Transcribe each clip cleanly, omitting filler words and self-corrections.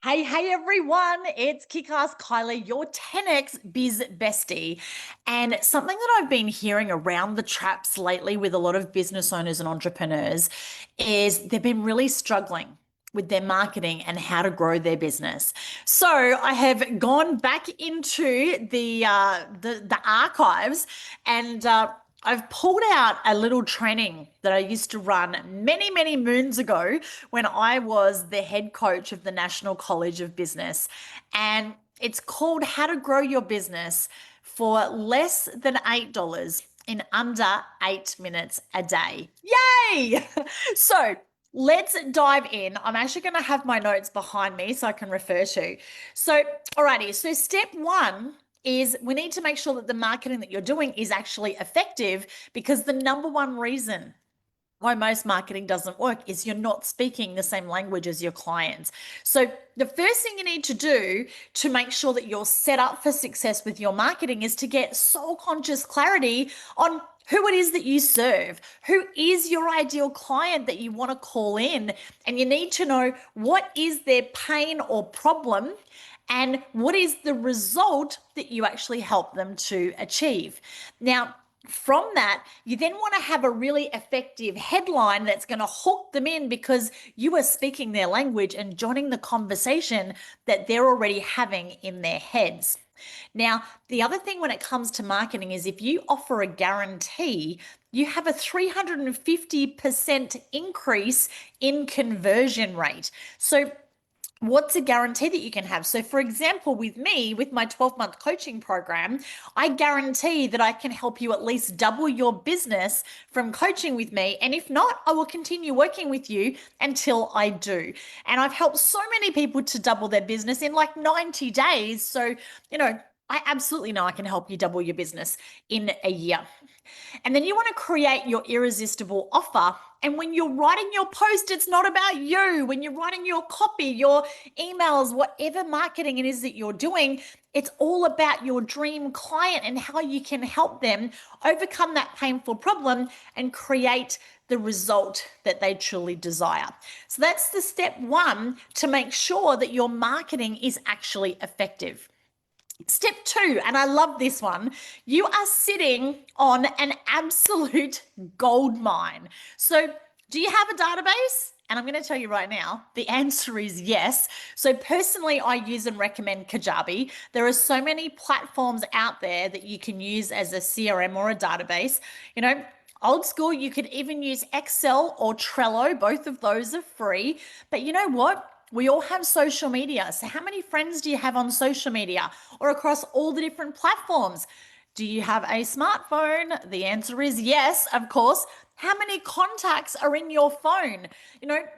Hey everyone, it's Kick-Ass Kylie, your 10x Biz Bestie. And something that I've been hearing around the traps lately with a lot of business owners and entrepreneurs is they've been really struggling with their marketing and how to grow their business. So I have gone back into the archives and I've pulled out a little training that I used to run many moons ago when I was the head coach of the National College of Business. And it's called How to Grow Your Business for Less Than $8 in under 8 minutes a day. Yay! So let's dive in. I'm actually going to have my notes behind me so I can refer to. So, alrighty. So, step one is we need to make sure that the marketing that you're doing is actually effective, because the number one reason why most marketing doesn't work is you're not speaking the same language as your clients. So the first thing you need to do to make sure that you're set up for success with your marketing is to get soul conscious clarity on who it is that you serve, who is your ideal client that you want to call in, and you need to know what is their pain or problem and what is the result that you actually help them to achieve. Now, from that, you then want to have a really effective headline that's going to hook them in because you are speaking their language and joining the conversation that they're already having in their heads. Now, the other thing when it comes to marketing is if you offer a guarantee, you have a 350% increase in conversion rate. So what's a guarantee that you can have? So, for example, with me, with my 12-month coaching program, I guarantee that I can help you at least double your business from coaching with me. And if not, I will continue working with you until I do. And I've helped so many people to double their business in like 90 days. So, I absolutely know I can help you double your business in a year. And then you want to create your irresistible offer. And when you're writing your post, it's not about you. When you're writing your copy, your emails, whatever marketing it is that you're doing, it's all about your dream client and how you can help them overcome that painful problem and create the result that they truly desire. So that's the step one to make sure that your marketing is actually effective. Step two, and I love this one, you are sitting on an absolute gold mine. So, do you have a database? And I'm going to tell you right now, the answer is yes. So, personally, I use and recommend Kajabi. There are so many platforms out there that you can use as a CRM or a database. Old school, you could even use Excel or Trello. Both of those are free. But you know what? We all have social media. So how many friends do you have on social media or across all the different platforms? Do you have a smartphone? The answer is yes, of course. How many contacts are in your phone?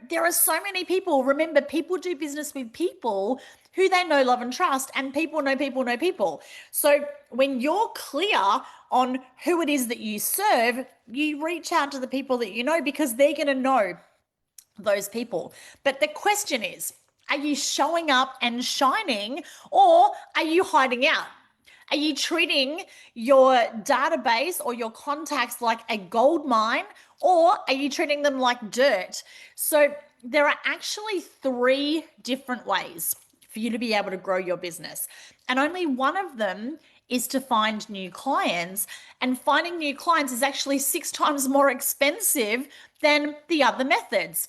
There are so many people. Remember, people do business with people who they know, love, and trust, and people know people know people. So when you're clear on who it is that you serve, you reach out to the people that you know because they're going to know those people. But the question is, are you showing up and shining, or are you hiding out? Are you treating your database or your contacts like a gold mine, or are you treating them like dirt? So there are actually three different ways for you to be able to grow your business. And only one of them is to find new clients. And finding new clients is actually 6 times more expensive than the other methods.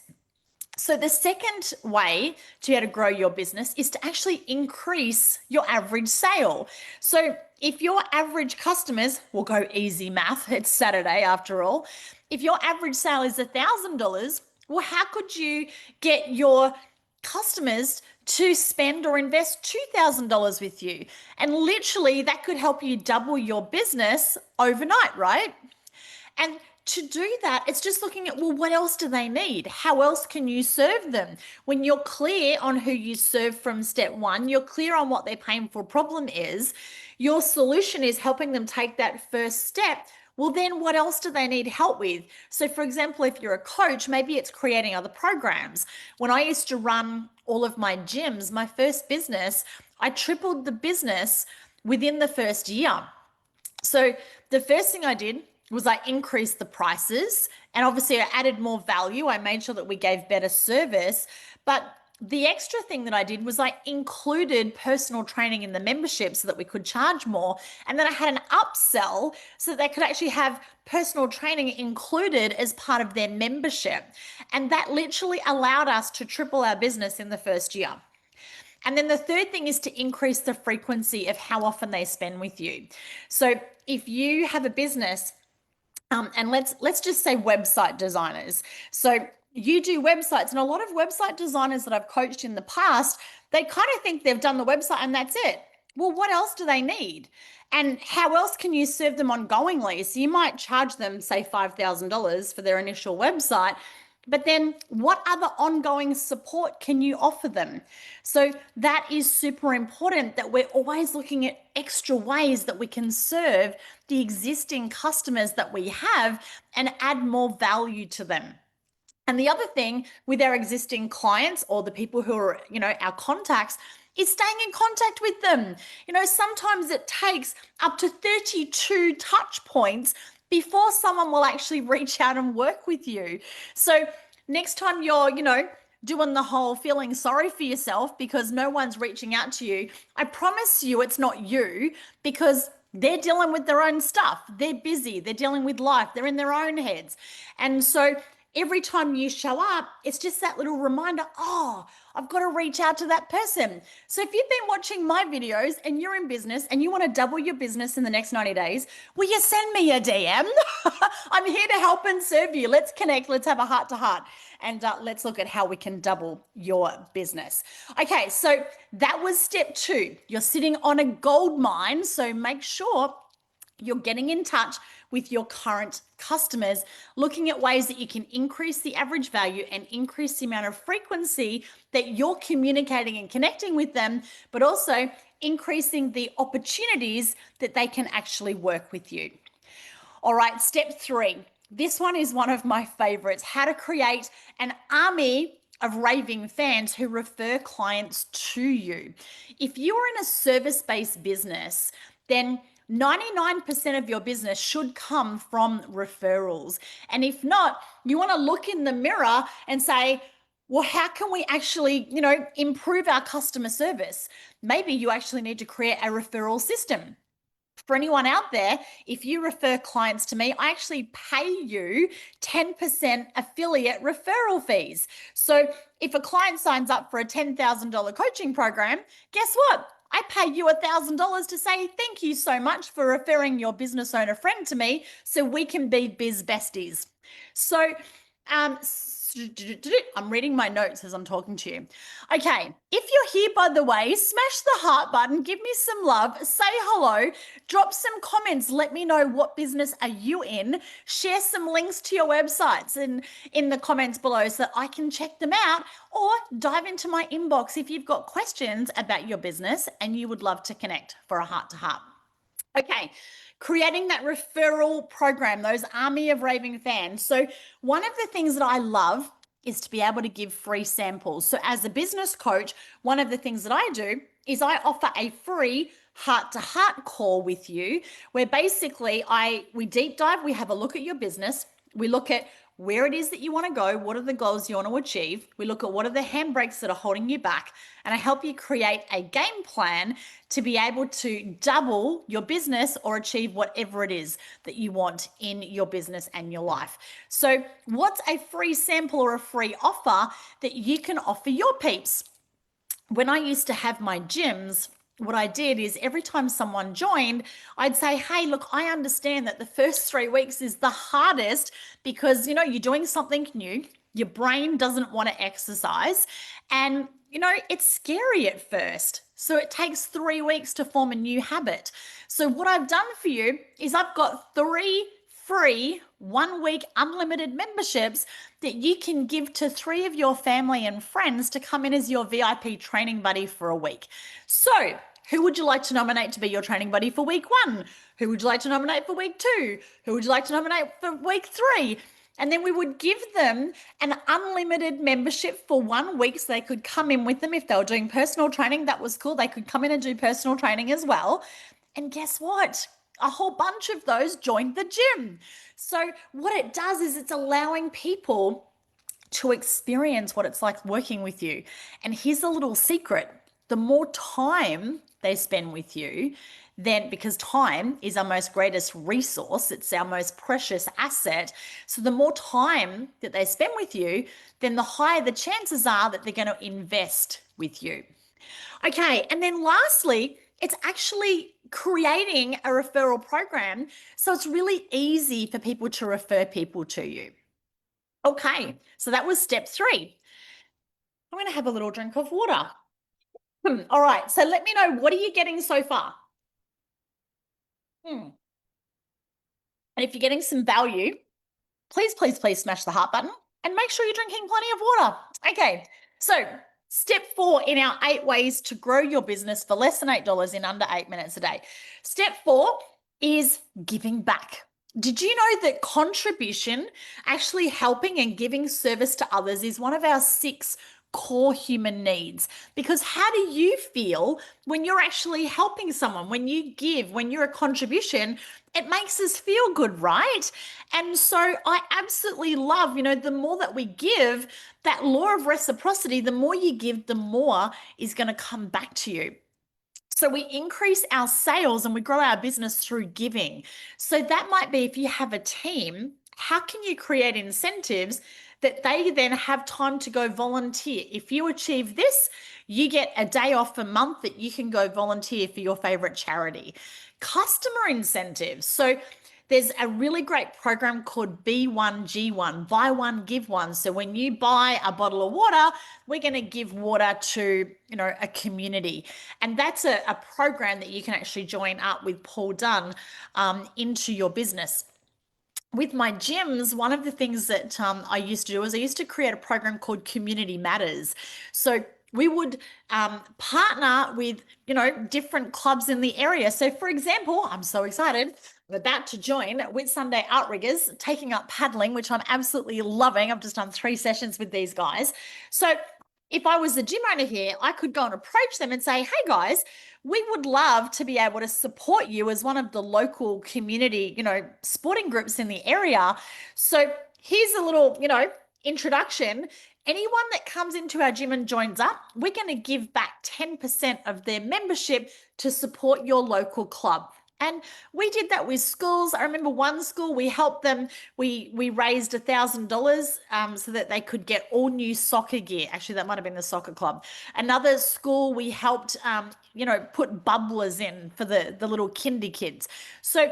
So the second way to be able to grow your business is to actually increase your average sale. So if your average customers, will go easy math, it's Saturday after all. If your average sale is $1,000, well, how could you get your customers to spend or invest $2,000 with you? And literally that could help you double your business overnight, right? And to do that, it's just looking at, well, what else do they need? How else can you serve them? When you're clear on who you serve from step one, you're clear on what their painful problem is, your solution is helping them take that first step. Well, then what else do they need help with? So, for example, if you're a coach, maybe it's creating other programs. When I used to run all of my gyms, my first business, I tripled the business within the first year. So the first thing I did was I increased the prices, and obviously I added more value. I made sure that we gave better service, but the extra thing that I did was I included personal training in the membership so that we could charge more. And then I had an upsell so that they could actually have personal training included as part of their membership. And that literally allowed us to triple our business in the first year. And then the third thing is to increase the frequency of how often they spend with you. So if you have a business, and let's just say website designers. So you do websites, and a lot of website designers that I've coached in the past, they kind of think they've done the website and that's it. Well, what else do they need? And how else can you serve them ongoingly? So you might charge them, say, $5,000 for their initial website, but then what other ongoing support can you offer them? So that is super important, that we're always looking at extra ways that we can serve the existing customers that we have and add more value to them. And the other thing with our existing clients or the people who are, our contacts, is staying in contact with them. Sometimes it takes up to 32 touch points before someone will actually reach out and work with you. So next time you're, doing the whole feeling sorry for yourself because no one's reaching out to you, I promise you it's not you, because they're dealing with their own stuff. They're busy. They're dealing with life. They're in their own heads. And so every time you show up, it's just that little reminder, oh, I've got to reach out to that person. So if you've been watching my videos and you're in business and you want to double your business in the next 90 days, will you send me a DM? I'm here to help and serve you. Let's connect. Let's have a heart to heart. And let's look at how we can double your business. Okay, so that was step 2. You're sitting on a gold mine, so make sure you're getting in touch with your current customers, looking at ways that you can increase the average value and increase the amount of frequency that you're communicating and connecting with them, but also increasing the opportunities that they can actually work with you. All right, step 3. This one is one of my favorites: how to create an army of raving fans who refer clients to you. If you are in a service-based business, then 99% of your business should come from referrals. And if not, you want to look in the mirror and say, well, how can we actually, improve our customer service? Maybe you actually need to create a referral system. For anyone out there, if you refer clients to me, I actually pay you 10% affiliate referral fees. So if a client signs up for a $10,000 coaching program, guess what? I pay you $1,000 to say thank you so much for referring your business owner friend to me so we can be biz besties. So I'm reading my notes as I'm talking to you. Okay, if you're here, by the way, smash the heart button, give me some love, say hello, drop some comments, let me know what business are you in, share some links to your websites in the comments below so that I can check them out, or dive into my inbox if you've got questions about your business and you would love to connect for a heart-to-heart. Okay, creating that referral program, those army of raving fans. So one of the things that I love is to be able to give free samples. So as a business coach, one of the things that I do is I offer a free heart-to-heart call with you, where basically we deep dive, we have a look at your business, we look at where it is that you want to go, what are the goals you want to achieve, we look at what are the handbrakes that are holding you back, and I help you create a game plan to be able to double your business or achieve whatever it is that you want in your business and your life. So what's a free sample or a free offer that you can offer your peeps? When I used to have my gyms, what I did is every time someone joined, I'd say, hey, look, I understand that the first 3 weeks is the hardest because, you're doing something new. Your brain doesn't want to exercise. And, it's scary at first. So it takes 3 weeks to form a new habit. So what I've done for you is I've got 3 free 1-week unlimited memberships that you can give to 3 of your family and friends to come in as your VIP training buddy for a week. So who would you like to nominate to be your training buddy for week 1? Who would you like to nominate for week 2? Who would you like to nominate for week 3? And then we would give them an unlimited membership for 1 week so they could come in with them. If they were doing personal training, that was cool. They could come in and do personal training as well. And guess what? A whole bunch of those joined the gym. So what it does is it's allowing people to experience what it's like working with you. And here's a little secret. The more time they spend with you, then because time is our most greatest resource, it's our most precious asset. So the more time that they spend with you, then the higher the chances are that they're going to invest with you. Okay, and then lastly, it's actually creating a referral program. So it's really easy for people to refer people to you. Okay, so that was step 3. I'm going to have a little drink of water. All right, so let me know, what are you getting so far? Hmm. And if you're getting some value, please, please, please smash the heart button and make sure you're drinking plenty of water. Okay, so step 4 in our 8 ways to grow your business for less than $8 in under 8 minutes a day. Step 4 is giving back. Did you know that contribution, actually helping and giving service to others, is one of our 6 core human needs? Because how do you feel when you're actually helping someone, when you give, when you're a contribution? It makes us feel good, right? And so I absolutely love, the more that we give, that law of reciprocity, the more you give, the more is going to come back to you. So we increase our sales and we grow our business through giving. So that might be, if you have a team, how can you create incentives that they then have time to go volunteer? If you achieve this, you get a day off a month that you can go volunteer for your favorite charity. Customer incentives. So there's a really great program called B1G1, buy one, give one. So when you buy a bottle of water, we're going to give water to, a community. And that's a program that you can actually join up with Paul Dunn into your business. With my gyms, one of the things that I used to do is I used to create a program called Community Matters. So we would partner with, different clubs in the area. So for example, I'm so excited. I'm about to join Whit Sunday Outriggers, taking up paddling, which I'm absolutely loving. I've just done 3 sessions with these guys. So if I was the gym owner here, I could go and approach them and say, hey guys, we would love to be able to support you as one of the local community, sporting groups in the area. So here's a little, introduction. Anyone that comes into our gym and joins up, we're going to give back 10% of their membership to support your local club. And we did that with schools. I remember one school, we helped them. We raised $1,000 so that they could get all new soccer gear. Actually, that might have been the soccer club. Another school, we helped, put bubblers in for the little kinder kids. So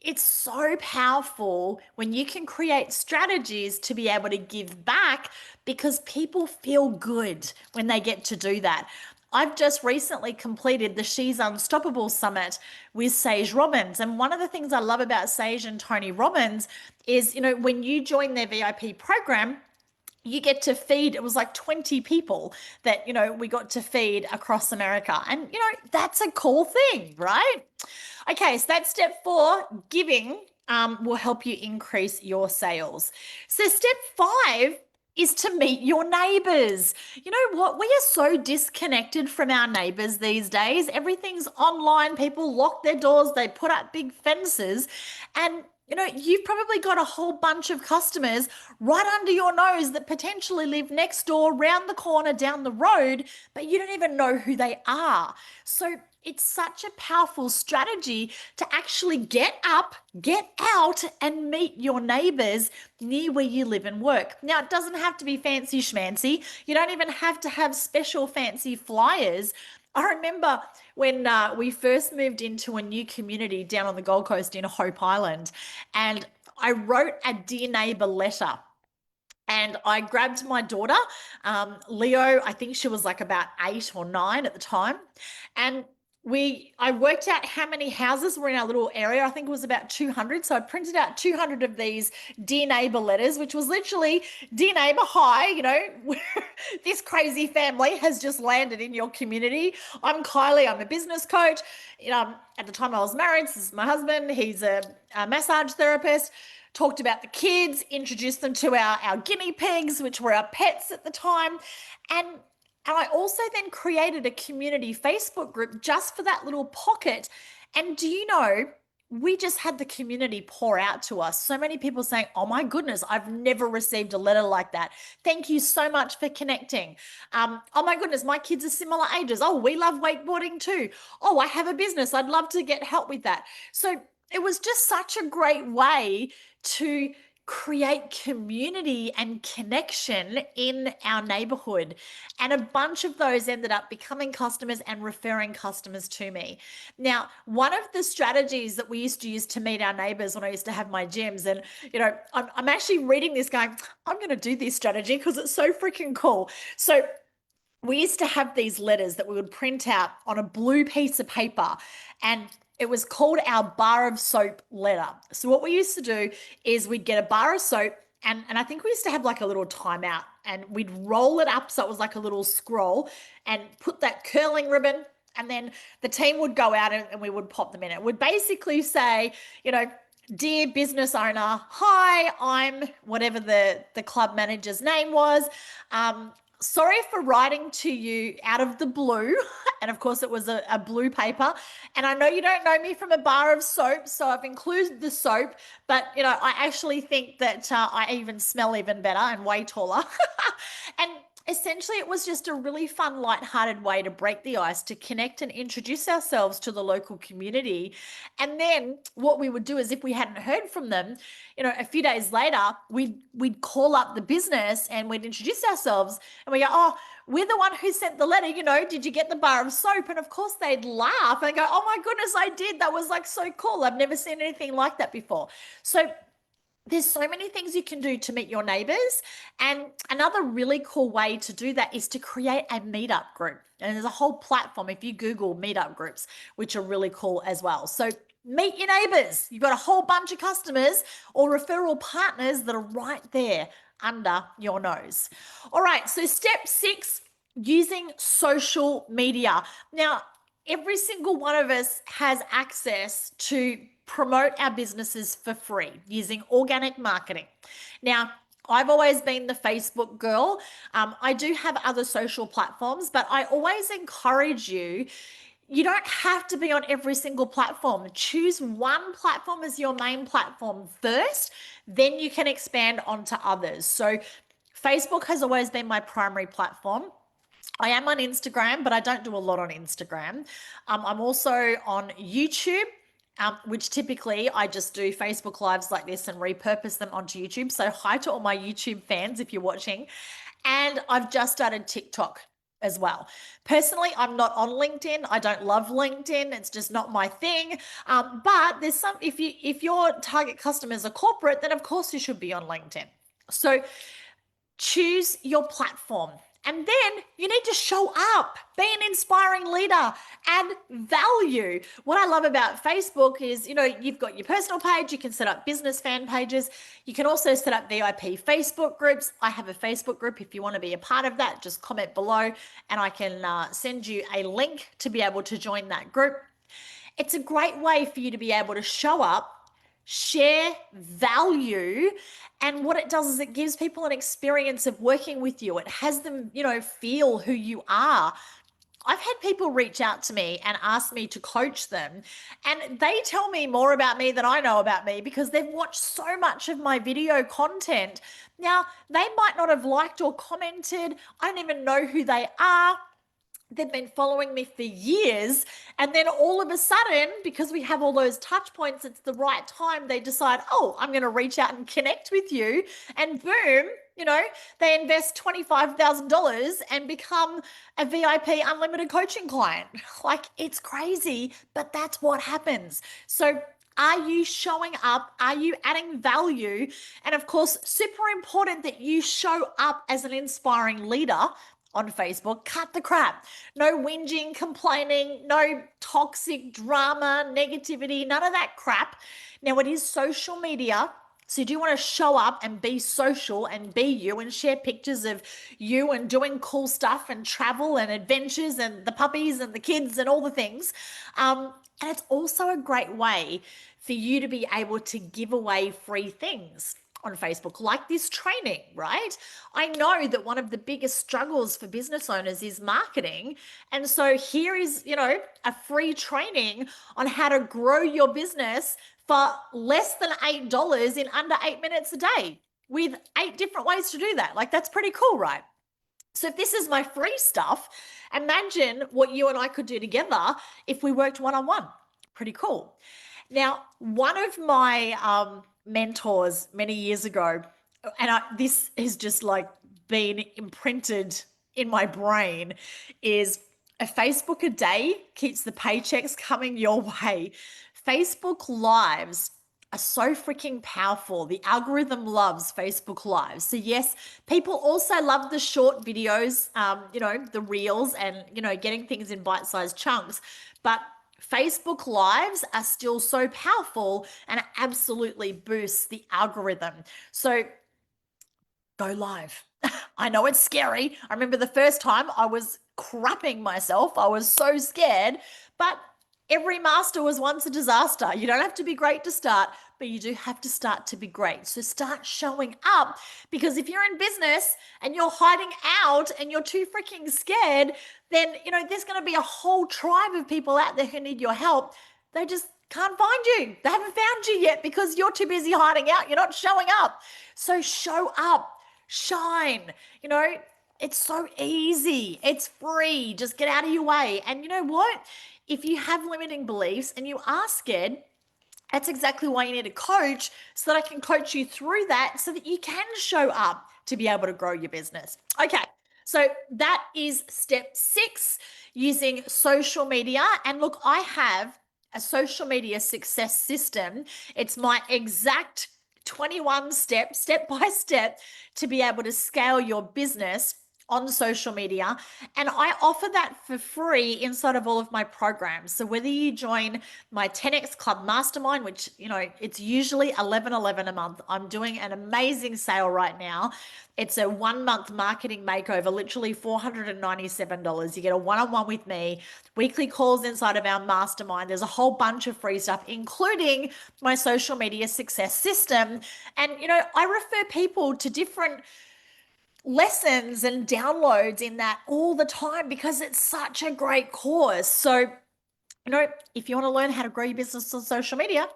it's so powerful when you can create strategies to be able to give back, because people feel good when they get to do that. I've just recently completed the She's Unstoppable Summit with Sage Robbins. And one of the things I love about Sage and Tony Robbins is, when you join their VIP program, you get to feed, it was like 20 people that, we got to feed across America. And, that's a cool thing, right? Okay, so that's step 4, giving will help you increase your sales. So step 5 is to meet your neighbors. You know what? We are so disconnected from our neighbors these days. Everything's online. People lock their doors, they put up big fences. And you've probably got a whole bunch of customers right under your nose that potentially live next door, round the corner, down the road, but you don't even know who they are. So it's such a powerful strategy to actually get up, get out, and meet your neighbors near where you live and work. Now, it doesn't have to be fancy schmancy. You don't even have to have special fancy flyers. I remember when we first moved into a new community down on the Gold Coast in Hope Island, and I wrote a dear neighbor letter. And I grabbed my daughter, Leo, I think she was like about 8 or 9 at the time. And I worked out how many houses were in our little area. I think it was about 200. So I printed out 200 of these dear neighbor letters, which was literally, dear neighbor, hi, this crazy family has just landed in your community. I'm Kylie. I'm a business coach. At the time I was married, this is my husband. He's a massage therapist. Talked about the kids, introduced them to our guinea pigs, which were our pets at the time. And I also then created a community Facebook group just for that little pocket. And do you know, we just had the community pour out to us. So many people saying, oh my goodness, I've never received a letter like that. Thank you so much for connecting. Oh my goodness, my kids are similar ages. Oh, we love wakeboarding too. Oh, I have a business. I'd love to get help with that. So it was just such a great way to create community and connection in our neighborhood. And a bunch of those ended up becoming customers and referring customers to me. Now, one of the strategies that we used to use to meet our neighbors when I used to have my gyms, and I'm actually reading this going, I'm going to do this strategy because it's so freaking cool. So we used to have these letters that we would print out on a blue piece of paper, and it was called our bar of soap letter. So what we used to do is we'd get a bar of soap, and I think we used to have like a little timeout, and we'd roll it up so it was like a little scroll and put that curling ribbon, and then the team would go out and we would pop them in. It would basically say, dear business owner, hi, I'm whatever the club manager's name was. Sorry for writing to you out of the blue. And of course, it was a blue paper. And I know you don't know me from a bar of soap, so I've included the soap. But, I actually think that I even smell even better and way taller. And essentially, it was just a really fun, lighthearted way to break the ice, to connect and introduce ourselves to the local community. And then what we would do is, if we hadn't heard from them, a few days later, we'd call up the business and we'd introduce ourselves and we go, oh, we're the one who sent the letter, did you get the bar of soap? And of course they'd laugh and go, oh my goodness, I did. That was like so cool. I've never seen anything like that before. So there's so many things you can do to meet your neighbors. And another really cool way to do that is to create a meetup group. And there's a whole platform, if you Google meetup groups, which are really cool as well. So meet your neighbors. You've got a whole bunch of customers or referral partners that are right there under your nose. All right, so step 6, using social media. Now, every single one of us has access to promote our businesses for free using organic marketing. Now, I've always been the Facebook girl. I do have other social platforms, but I always encourage you don't have to be on every single platform. Choose one platform as your main platform first, then you can expand onto others. So Facebook has always been my primary platform. I am on Instagram, but I don't do a lot on Instagram. I'm also on YouTube, which typically I just do Facebook Lives like this and repurpose them onto YouTube. So hi to all my YouTube fans if you're watching. And I've just started TikTok as well. Personally, I'm not on LinkedIn. I don't love LinkedIn. It's just not my thing. But there's some, if your target customers are corporate, then of course you should be on LinkedIn. So choose your platform. And then you need to show up, be an inspiring leader, add value. What I love about Facebook is, you've got your personal page, you can set up business fan pages. You can also set up VIP Facebook groups. I have a Facebook group. If you want to be a part of that, just comment below and I can send you a link to be able to join that group. It's a great way for you to be able to show up, share value, and what it does is it gives people an experience of working with you. It has them, feel who you are. I've had people reach out to me and ask me to coach them, and they tell me more about me than I know about me because they've watched so much of my video content. Now, they might not have liked or commented. I don't even know who they are. They've been following me for years, and then all of a sudden, because we have all those touch points, it's the right time. They decide, oh, I'm going to reach out and connect with you, and boom, they invest $25,000 and become a VIP unlimited coaching client. Like, it's crazy, but that's what happens. So are you showing up? Are you adding value? And of course, super important that you show up as an inspiring leader on Facebook. Cut the crap. No whinging, complaining, no toxic drama, negativity, none of that crap. Now, it is social media. So you do want to show up and be social and be you and share pictures of you and doing cool stuff and travel and adventures and the puppies and the kids and all the things. And it's also a great way for you to be able to give away free things. on Facebook, like this training, right? I know that one of the biggest struggles for business owners is marketing. And so here is, a free training on how to grow your business for less than $8 in under 8 minutes a day with 8 different ways to do that. Like, that's pretty cool, right? So if this is my free stuff, imagine what you and I could do together if we worked one-on-one. Pretty cool. Now, one of my mentors many years ago, and this has just like been imprinted in my brain, is a Facebook a day keeps the paychecks coming your way. Facebook Lives are so freaking powerful. The algorithm loves Facebook Lives. So yes, people also love the short videos, the reels and, getting things in bite-sized chunks. But Facebook Lives are still so powerful and it absolutely boosts the algorithm. So go live. I know it's scary. I remember the first time I was crapping myself. I was so scared, but every master was once a disaster. You don't have to be great to start, but you do have to start to be great. So start showing up, because if you're in business and you're hiding out and you're too freaking scared, then, there's going to be a whole tribe of people out there who need your help. They just can't find you. They haven't found you yet because you're too busy hiding out. You're not showing up. So show up, shine. It's so easy. It's free. Just get out of your way. And you know what? If you have limiting beliefs and you are scared, that's exactly why you need a coach, so that I can coach you through that so that you can show up to be able to grow your business. Okay, so that is step 6, using social media. And look, I have a social media success system. It's my exact 21 step by step to be able to scale your business on social media. And I offer that for free inside of all of my programs. So whether you join my 10X Club Mastermind, which, it's usually $11.11 a month. I'm doing an amazing sale right now. It's a 1-month marketing makeover, literally $497. You get a one-on-one with me, weekly calls inside of our mastermind. There's a whole bunch of free stuff, including my social media success system. And, I refer people to different lessons and downloads in that all the time because it's such a great course. So, if you want to learn how to grow your business on social media,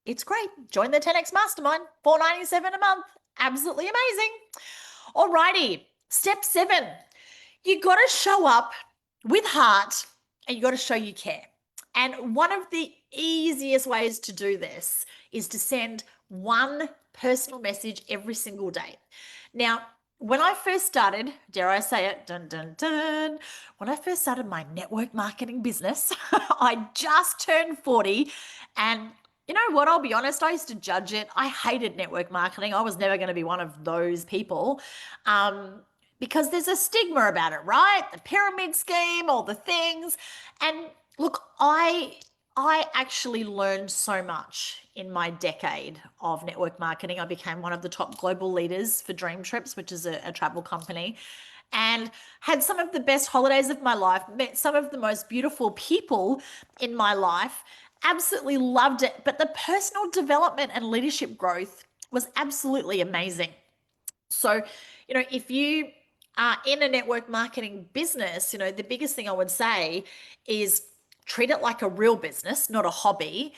it's great. Join the 10X Mastermind, $497 a month. Absolutely amazing. Alrighty, step 7. You got to show up with heart and you got to show you care. And one of the easiest ways to do this is to send one personal message every single day. Now, when I first started, dare I say it, dun, dun, dun, when I first started my network marketing business, I just turned 40. And you know what? I'll be honest, I used to judge it. I hated network marketing. I was never going to be one of those people because there's a stigma about it, right? The pyramid scheme, all the things. And look, I actually learned so much in my decade of network marketing. I became one of the top global leaders for Dream Trips, which is a travel company, and had some of the best holidays of my life, met some of the most beautiful people in my life, absolutely loved it. But the personal development and leadership growth was absolutely amazing. So, if you are in a network marketing business, the biggest thing I would say is treat it like a real business, not a hobby.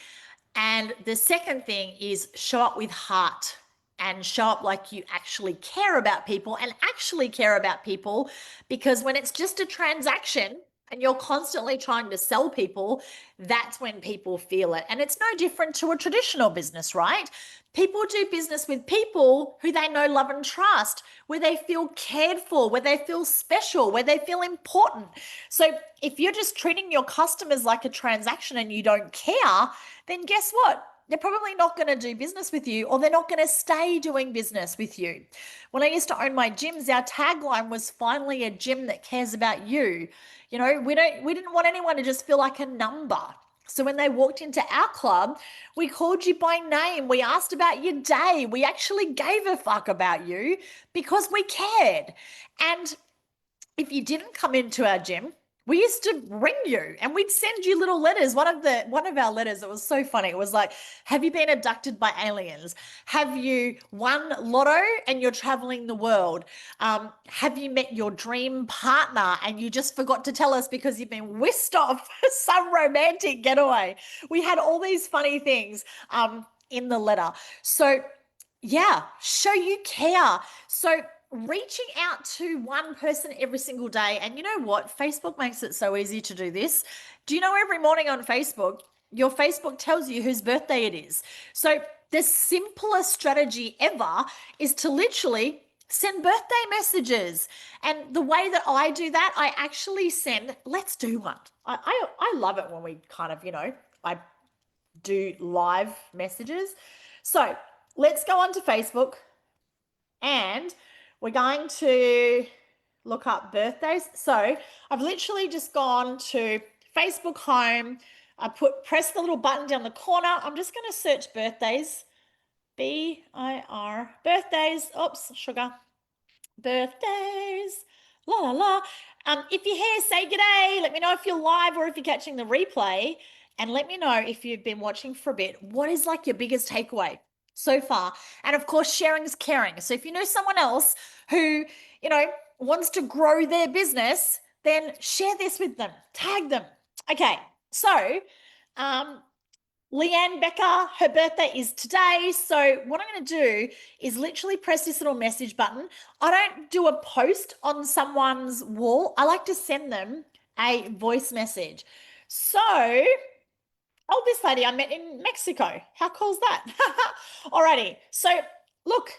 And the second thing is show up with heart and show up like you actually care about people and actually care about people, because when it's just a transaction and you're constantly trying to sell people, that's when people feel it. And it's no different to a traditional business, right? People do business with people who they know, love, and trust, where they feel cared for, where they feel special, where they feel important. So if you're just treating your customers like a transaction and you don't care, then guess what? They're probably not going to do business with you, or they're not going to stay doing business with you. When I used to own my gyms, our tagline was finally a gym that cares about you. We didn't want anyone to just feel like a number. So when they walked into our club, we called you by name. We asked about your day. We actually gave a fuck about you because we cared. And if you didn't come into our gym, we used to ring you and we'd send you little letters. One of our letters, it was so funny. It was like, have you been abducted by aliens? Have you won lotto and you're traveling the world? Have you met your dream partner and you just forgot to tell us because you've been whisked off some romantic getaway? We had all these funny things in the letter. So yeah, show you care. So reaching out to one person every single day. And you know what? Facebook makes it so easy to do this. Do you know every morning on Facebook, your Facebook tells you whose birthday it is? So the simplest strategy ever is to literally send birthday messages. And the way that I do that, I actually send, let's do one. I love it when we kind of, I do live messages. So let's go onto Facebook and we're going to look up birthdays. So I've literally just gone to Facebook home. I press the little button down the corner. I'm just going to search birthdays. B-I-R, birthdays. Oops, sugar. Birthdays. La la la. If you're here, say g'day. Let me know if you're live or if you're catching the replay. And let me know if you've been watching for a bit. What is like your biggest takeaway so far? And of course, sharing is caring. So if you know someone else who, wants to grow their business, then share this with them, tag them. Okay, so Leanne Becker, her birthday is today. So what I'm going to do is literally press this little message button. I don't do a post on someone's wall. I like to send them a voice message. So, oh, this lady I met in Mexico. How cool is that? Alrighty. So look,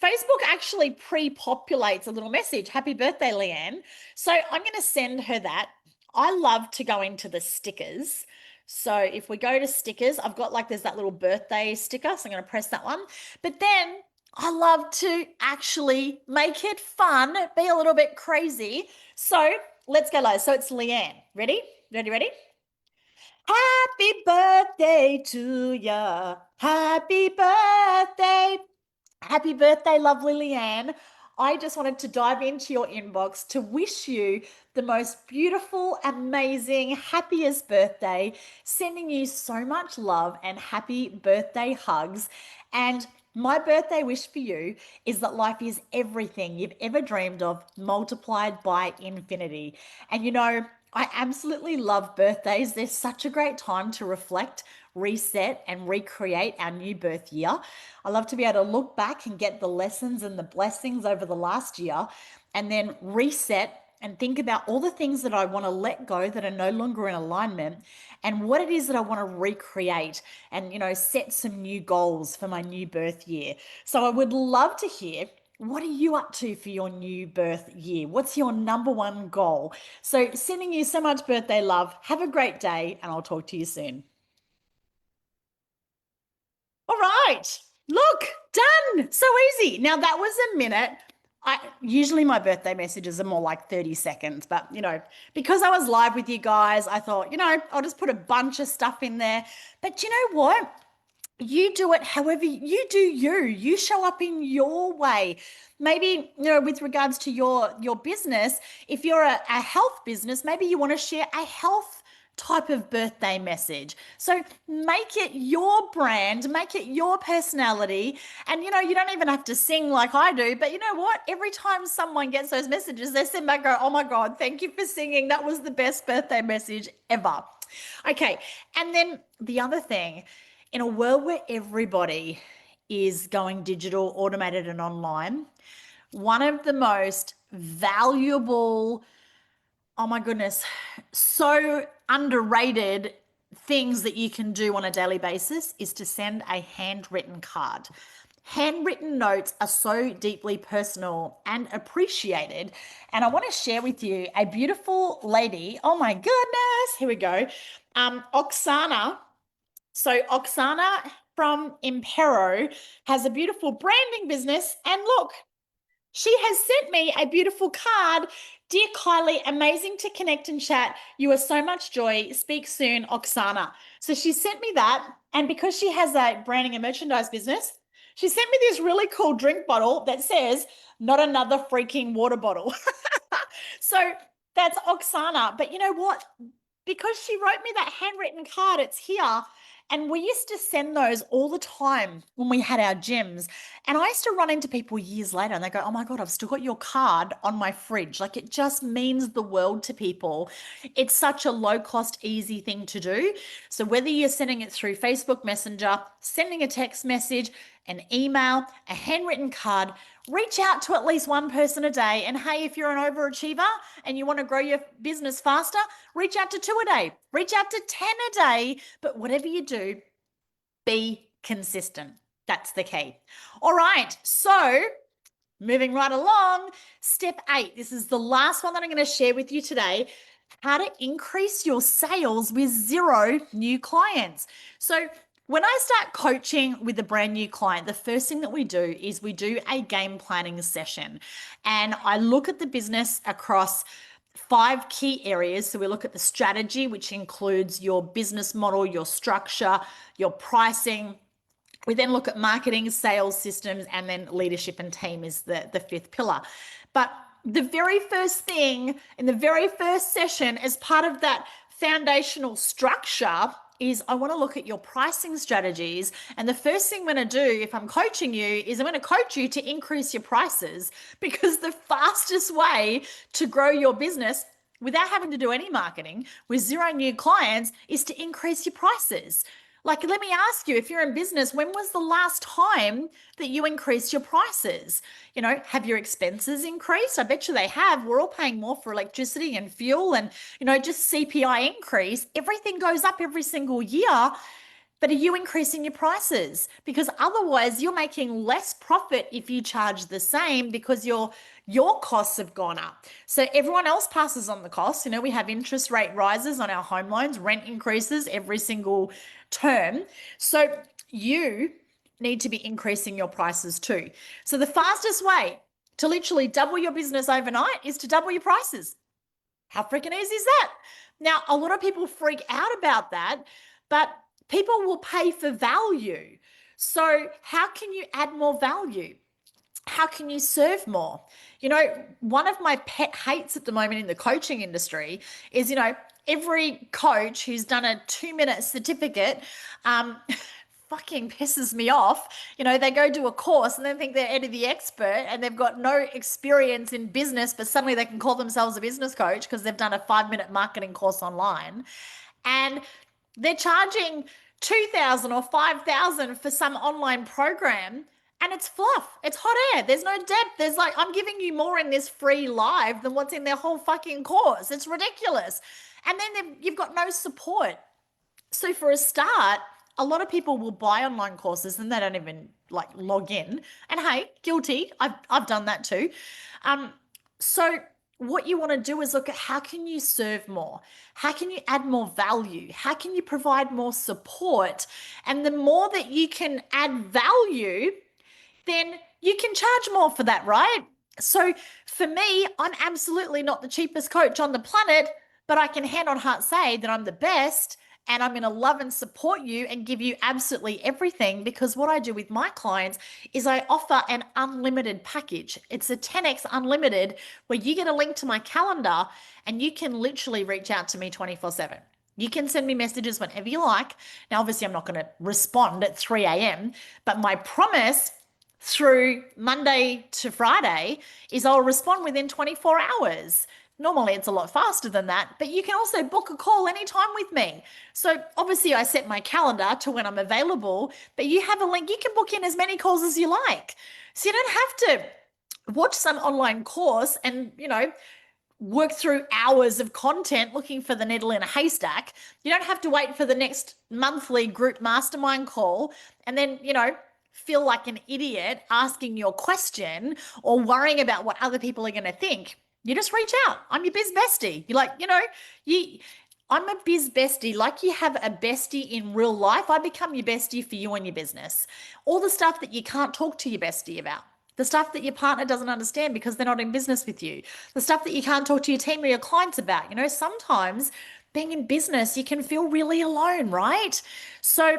Facebook actually pre-populates a little message. Happy birthday, Leanne. So I'm going to send her that. I love to go into the stickers. So if we go to stickers, I've got there's that little birthday sticker. So I'm going to press that one. But then I love to actually make it fun, be a little bit crazy. So let's go live. So it's Leanne. Ready? Ready? Happy birthday to ya. Happy birthday. Happy birthday, lovely Leanne. I just wanted to dive into your inbox to wish you the most beautiful, amazing, happiest birthday, sending you so much love and happy birthday hugs. And my birthday wish for you is that life is everything you've ever dreamed of, multiplied by infinity. And I absolutely love birthdays. They're such a great time to reflect, reset, and recreate our new birth year. I love to be able to look back and get the lessons and the blessings over the last year and then reset and think about all the things that I want to let go that are no longer in alignment and what it is that I want to recreate and, set some new goals for my new birth year. So I would love to hear, what are you up to for your new birth year? What's your number one goal? So sending you so much birthday love. Have a great day and I'll talk to you soon. All right. Look, done. So easy. Now that was a minute. Usually my birthday messages are more like 30 seconds, but because I was live with you guys, I thought, I'll just put a bunch of stuff in there. But you know what? You do it however you do you show up in your way. Maybe with regards to your business, if you're a health business, maybe you want to share a health type of birthday message. So make it your brand, make it your personality. And you don't even have to sing like I do, but you know what? Every time someone gets those messages, they send back, go, oh my God, thank you for singing. That was the best birthday message ever. Okay. And then the other thing, in a world where everybody is going digital, automated, and online, one of the most valuable, oh my goodness, so underrated things that you can do on a daily basis is to send a handwritten card. Handwritten notes are so deeply personal and appreciated. And I want to share with you a beautiful lady. Oh my goodness. Here we go. Oksana. So Oksana from Impero has a beautiful branding business. And look, she has sent me a beautiful card. Dear Kylie, amazing to connect and chat. You are so much joy. Speak soon, Oksana. So she sent me that. And because she has a branding and merchandise business, she sent me this really cool drink bottle that says, not another freaking water bottle. So That's Oksana. But you know what? Because she wrote me that handwritten card, it's here. And we used to send those all the time when we had our gyms. And I used to run into people years later and they go, "Oh my God, I've still got your card on my fridge." Like it just means the world to people. It's such a low cost, easy thing to do. So whether you're sending it through Facebook Messenger, sending a text message, an email, a handwritten card, reach out to at least one person a day. And hey, if you're an overachiever and you want to grow your business faster, reach out to 2 a day, reach out to 10 a day. But whatever you do, be consistent. That's the key. All right. So moving right along, step 8. This is the last one that I'm going to share with you today. How to increase your sales with 0 new clients. So when I start coaching with a brand new client, the first thing that we do is we do a game planning session. And I look at the business across 5 key areas. So we look at the strategy, which includes your business model, your structure, your pricing. We then look at marketing, sales systems, and then leadership and team is the 5th pillar. But the very first thing in the very first session, as part of that foundational structure, is I want to look at your pricing strategies. And the first thing I'm going to do if I'm coaching you is I'm going to coach you to increase your prices, because the fastest way to grow your business without having to do any marketing with 0 new clients is to increase your prices. Like, let me ask you, if you're in business, when was the last time that you increased your prices? You know, have your expenses increased? I bet you they have. We're all paying more for electricity and fuel and, just CPI increase. Everything goes up every single year. But are you increasing your prices? Because otherwise you're making less profit if you charge the same, because your costs have gone up. So everyone else passes on the costs. We have interest rate rises on our home loans, rent increases every single term. So you need to be increasing your prices too. So the fastest way to literally double your business overnight is to double your prices. How freaking easy is that? Now, a lot of people freak out about that, but people will pay for value. So how can you add more value? How can you serve more? One of my pet hates at the moment in the coaching industry is, every coach who's done a 2-minute certificate, fucking pisses me off. They go do a course and then think they're Eddie the expert and they've got no experience in business, but suddenly they can call themselves a business coach because they've done a 5-minute marketing course online. And they're charging 2,000 or 5,000 for some online program. And it's fluff. It's hot air. There's no depth. There's like, I'm giving you more in this free live than what's in their whole fucking course. It's ridiculous. And then you've got no support. So for a start, a lot of people will buy online courses and they don't even like log in. And hey, guilty. I've done that too. So what you want to do is look at how can you serve more? How can you add more value? How can you provide more support? And the more that you can add value, then you can charge more for that, right? So for me, I'm absolutely not the cheapest coach on the planet, but I can hand on heart say that I'm the best, and I'm going to love and support you and give you absolutely everything, because what I do with my clients is I offer an unlimited package. It's a 10x unlimited where you get a link to my calendar and you can literally reach out to me 24/7. You can send me messages whenever you like. Now, obviously, I'm not going to respond at 3 a.m., but my promise through Monday to Friday is I'll respond within 24 hours. Normally it's a lot faster than that, but you can also book a call anytime with me. So obviously I set my calendar to when I'm available, but you have a link. You can book in as many calls as you like. So you don't have to watch some online course and, work through hours of content looking for the needle in a haystack. You don't have to wait for the next monthly group mastermind call and then, feel like an idiot asking your question or worrying about what other people are going to think. You just reach out. I'm your biz bestie. You're like, I'm a biz bestie. Like you have a bestie in real life, I become your bestie for you and your business. All the stuff that you can't talk to your bestie about, the stuff that your partner doesn't understand because they're not in business with you, the stuff that you can't talk to your team or your clients about. Sometimes being in business, you can feel really alone, right? So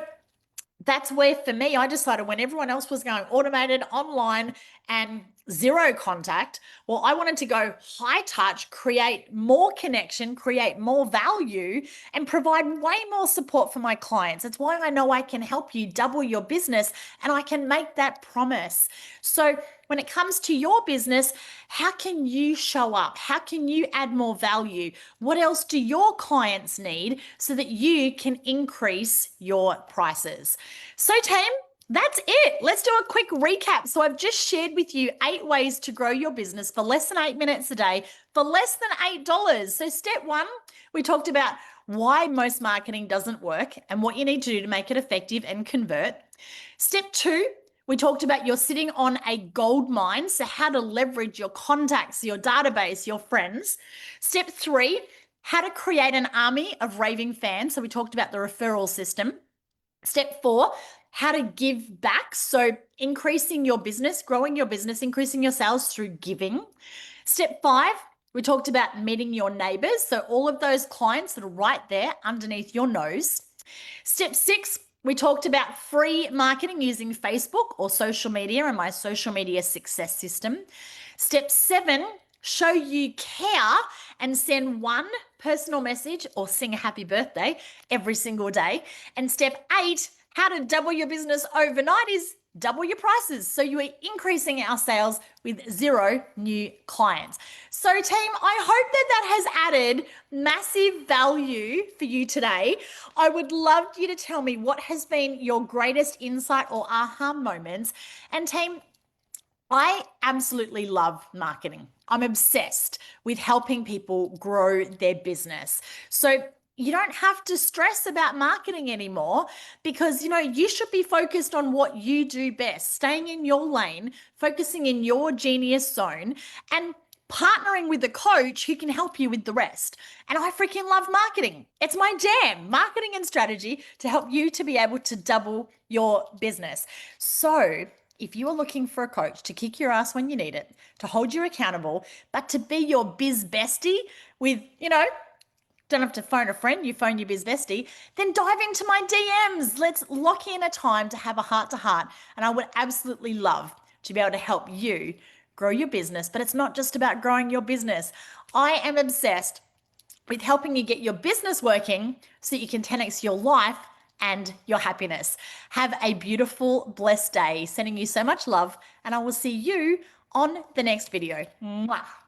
that's where, for me, I decided when everyone else was going automated online and zero contact. Well, I wanted to go high touch, create more connection, create more value, and provide way more support for my clients. It's why I know I can help you double your business and I can make that promise. So, when it comes to your business, how can you show up? How can you add more value? What else do your clients need so that you can increase your prices? So, team, that's it. Let's do a quick recap. So, I've just shared with you 8 ways to grow your business for less than 8 minutes a day for less than $8. So, step one, we talked about why most marketing doesn't work and what you need to do to make it effective and convert. Step two, we talked about you're sitting on a gold mine, so how to leverage your contacts, your database, your friends. Step three, how to create an army of raving fans. So, we talked about the referral system. Step four, how to give back. So, increasing your business, growing your business, increasing your sales through giving. Step five, we talked about meeting your neighbors. So, all of those clients that are right there underneath your nose. Step six, we talked about free marketing using Facebook or social media and my social media success system. Step seven, show you care and send one personal message or sing a happy birthday every single day. And step eight, how to double your business overnight is double your prices. So you are increasing our sales with zero new clients. So team, I hope that that has added massive value for you today. I would love you to tell me what has been your greatest insight or aha moments. And team, I absolutely love marketing. I'm obsessed with helping people grow their business. So you don't have to stress about marketing anymore because you should be focused on what you do best, staying in your lane, focusing in your genius zone, and partnering with a coach who can help you with the rest. And I freaking love marketing. It's my jam, marketing and strategy to help you to be able to double your business. So if you are looking for a coach to kick your ass when you need it, to hold you accountable, but to be your biz bestie with, don't have to phone a friend, you phone your biz bestie, then dive into my DMs. Let's lock in a time to have a heart to heart. And I would absolutely love to be able to help you grow your business. But it's not just about growing your business. I am obsessed with helping you get your business working so you can 10x your life and your happiness. Have a beautiful, blessed day. Sending you so much love, and I will see you on the next video. Mwah.